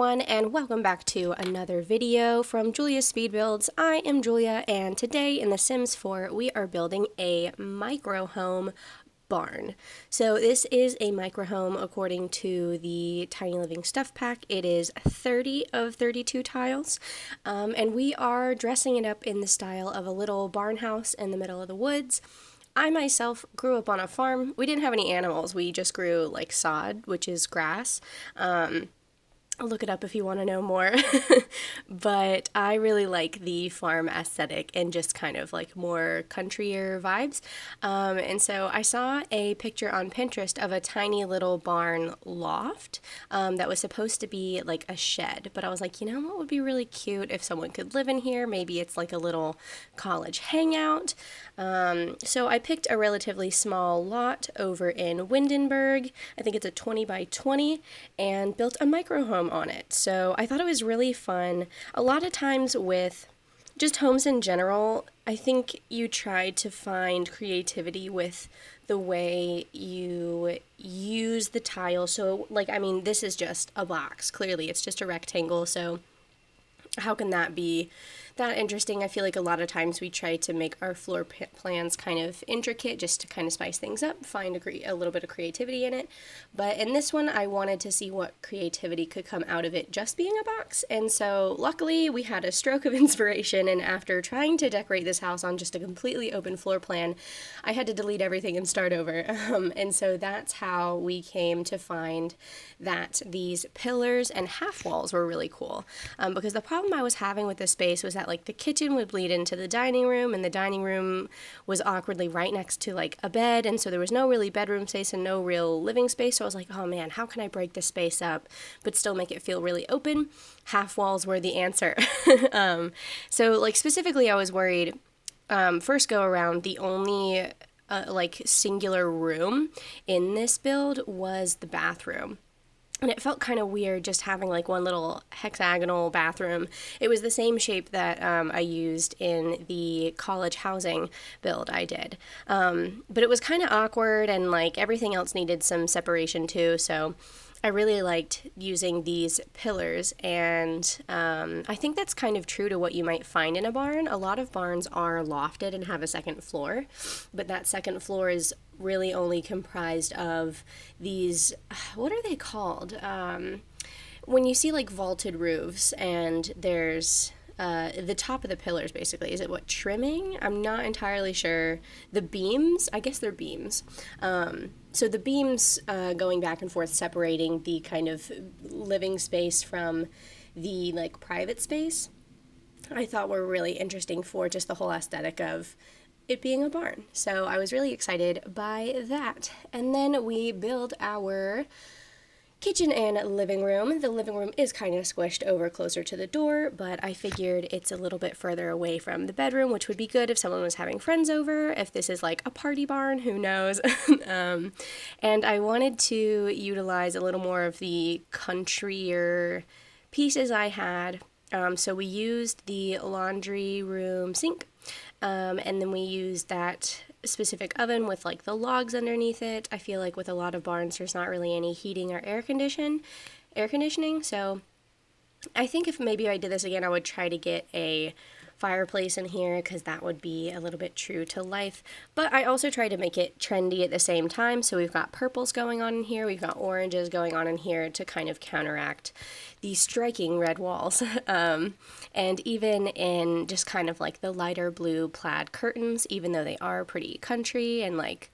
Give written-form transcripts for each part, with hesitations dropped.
everyone, and welcome back to another video from Julia's Speed Builds. I am Julia, and today in The Sims 4 we are building a micro home barn. So this is a micro home according to the Tiny Living Stuff Pack. It is 30 of 32 tiles, and we are dressing it up in the style of a little barn house in the middle of the woods. I myself grew up on a farm. We didn't have any animals. We just grew like sod, which is grass. Look it up if you want to know more. But I really like the farm aesthetic and just kind of like more countryer vibes. And so I saw a picture on Pinterest of a tiny little barn loft that was supposed to be like a shed. But I was like, you know what would be really cute if someone could live in here? Maybe it's like a little college hangout. So I picked a relatively small lot over in Windenburg. I think it's a 20 by 20, and built a micro home on it. So I thought it was really fun. A lot of times with just homes in general, I think you try to find creativity with the way you use the tile. So like, I mean, this is just a box. Clearly it's just a rectangle. So how can that be that interesting? I feel like a lot of times we try to make our floor plans kind of intricate just to kind of spice things up, find a little bit of creativity in it. But in this one, I wanted to see what creativity could come out of it just being a box. And so luckily we had a stroke of inspiration, and after trying to decorate this house on just a completely open floor plan, I had to delete everything and start over. And so that's how we came to find that these pillars and half walls were really cool. Because the problem I was having with this space was that like the kitchen would bleed into the dining room, and the dining room was awkwardly right next to like a bed, and so there was no really bedroom space and no real living space. So I was like, oh man, how can I break this space up but still make it feel really open? Half walls were the answer. So like specifically I was worried first go around, the only like singular room in this build was the bathroom. And it felt kind of weird just having like one little hexagonal bathroom. It was the same shape that I used in the college housing build I did. But it was kind of awkward, and like everything else needed some separation too. So I really liked using these pillars, and I think that's kind of true to what you might find in a barn. A lot of barns are lofted and have a second floor, but that second floor is really only comprised of these, what are they called? When you see like vaulted roofs and there's the top of the pillars, basically. Is it what, trimming? I'm not entirely sure. The beams? I guess they're beams. So the beams going back and forth, separating the kind of living space from the like private space, I thought were really interesting for just the whole aesthetic of it being a barn. So I was really excited by that. And then we build our kitchen and living room. The living room is kind of squished over closer to the door, but I figured it's a little bit further away from the bedroom, which would be good if someone was having friends over. If this is like a party barn, who knows? And I wanted to utilize a little more of the countryer pieces I had. So we used the laundry room sink, and then we used that specific oven with like the logs underneath it. I feel like with a lot of barns there's not really any heating or air conditioning, so I think if maybe I did this again I would try to get a fireplace in here, because that would be a little bit true to life. But I also tried to make it trendy at the same time, so we've got purples going on in here, we've got oranges going on in here to kind of counteract the striking red walls. And even in just kind of like the lighter blue plaid curtains, even though they are pretty country and like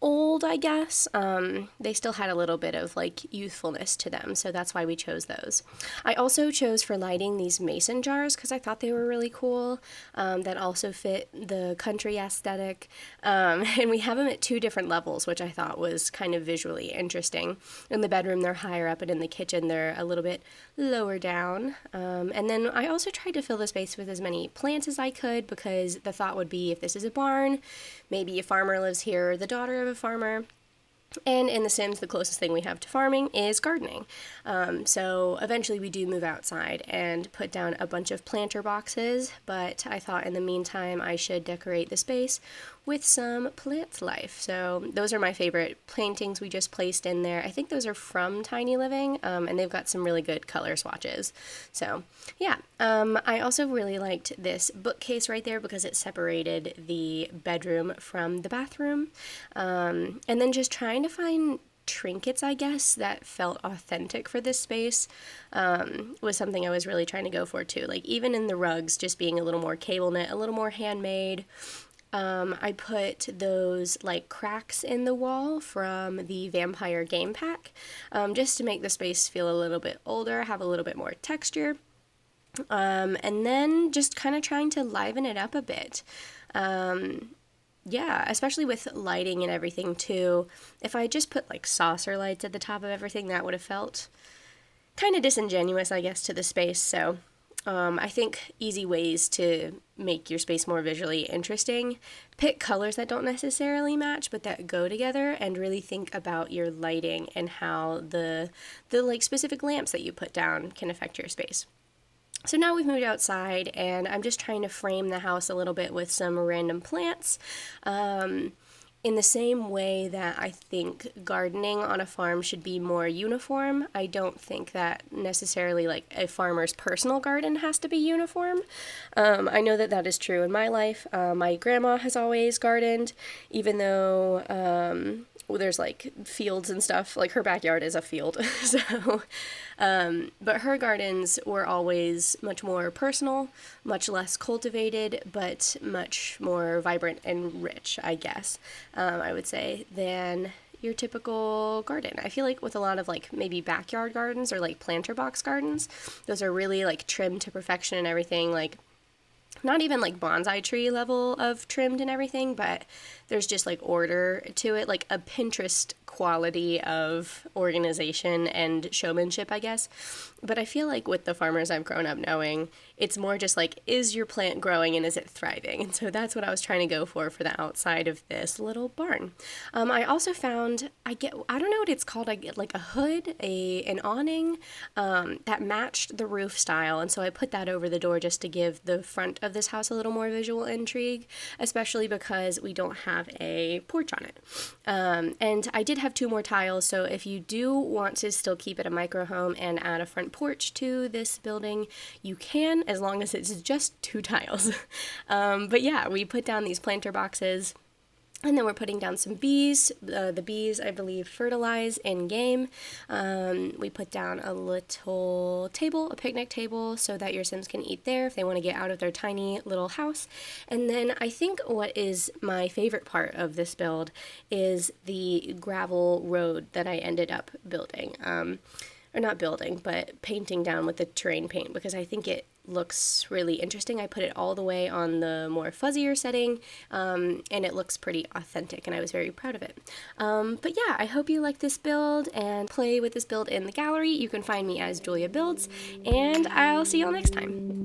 old, I guess, they still had a little bit of like youthfulness to them, so that's why we chose those. I also chose for lighting these mason jars because I thought they were really cool, that also fit the country aesthetic, and we have them at 2 different levels, which I thought was kind of visually interesting. In the bedroom they're higher up, and in the kitchen they're a little bit lower down. And then I also tried to fill the space with as many plants as I could, because the thought would be if this is a barn, maybe a farmer lives here, or the daughter of a farmer, And in The Sims, the closest thing we have to farming is gardening. So eventually we do move outside and put down a bunch of planter boxes, but I thought in the meantime I should decorate the space with some plant life. So those are my favorite plantings we just placed in there. I think those are from Tiny Living, and they've got some really good color swatches. So yeah, I also really liked this bookcase right there because it separated the bedroom from the bathroom. And then just trying to find trinkets, I guess, that felt authentic for this space was something I was really trying to go for too. Like even in the rugs, just being a little more cable knit, a little more handmade. I put those like cracks in the wall from the Vampire game pack, just to make the space feel a little bit older, have a little bit more texture. And then just kind of trying to liven it up a bit. Yeah, especially with lighting and everything too. If I just put like saucer lights at the top of everything, that would have felt kind of disingenuous, I guess, to the space. So I think easy ways to make your space more visually interesting. Pick colors that don't necessarily match, but that go together, and really think about your lighting and how the like specific lamps that you put down can affect your space. So now we've moved outside, and I'm just trying to frame the house a little bit with some random plants. In the same way that I think gardening on a farm should be more uniform, I don't think that necessarily like a farmer's personal garden has to be uniform. I know that that is true in my life. My grandma has always gardened, even though there's like fields and stuff. Like her backyard is a field. So, but her gardens were always much more personal, much less cultivated, but much more vibrant and rich, I guess, I would say, than your typical garden. I feel like with a lot of like maybe backyard gardens or like planter box gardens, those are really like trimmed to perfection and everything, like not even like bonsai tree level of trimmed and everything, but there's just like order to it, like a Pinterest quality of organization and showmanship, I guess. But I feel like with the farmers I've grown up knowing, it's more just like, is your plant growing and is it thriving? And so that's what I was trying to go for the outside of this little barn. I also found, I don't know what it's called, I get like a hood, an awning that matched the roof style. And so I put that over the door just to give the front of this house a little more visual intrigue, especially because we don't have a porch on it. And I did have 2 more tiles, so if you do want to still keep it a micro home and add a front porch to this building, you can, as long as it's just 2 tiles. But yeah, we put down these planter boxes, and then we're putting down some bees. The bees, I believe, fertilize in-game. We put down a little table, a picnic table, so that your Sims can eat there if they want to get out of their tiny little house. And then I think what is my favorite part of this build is the gravel road that I ended up building. Or not building, but painting down with the terrain paint, because I think it looks really interesting. I put it all the way on the more fuzzier setting, and it looks pretty authentic, and I was very proud of it. But yeah, I hope you like this build and play with this build in the gallery. You can find me as Julia Builds, and I'll see y'all next time.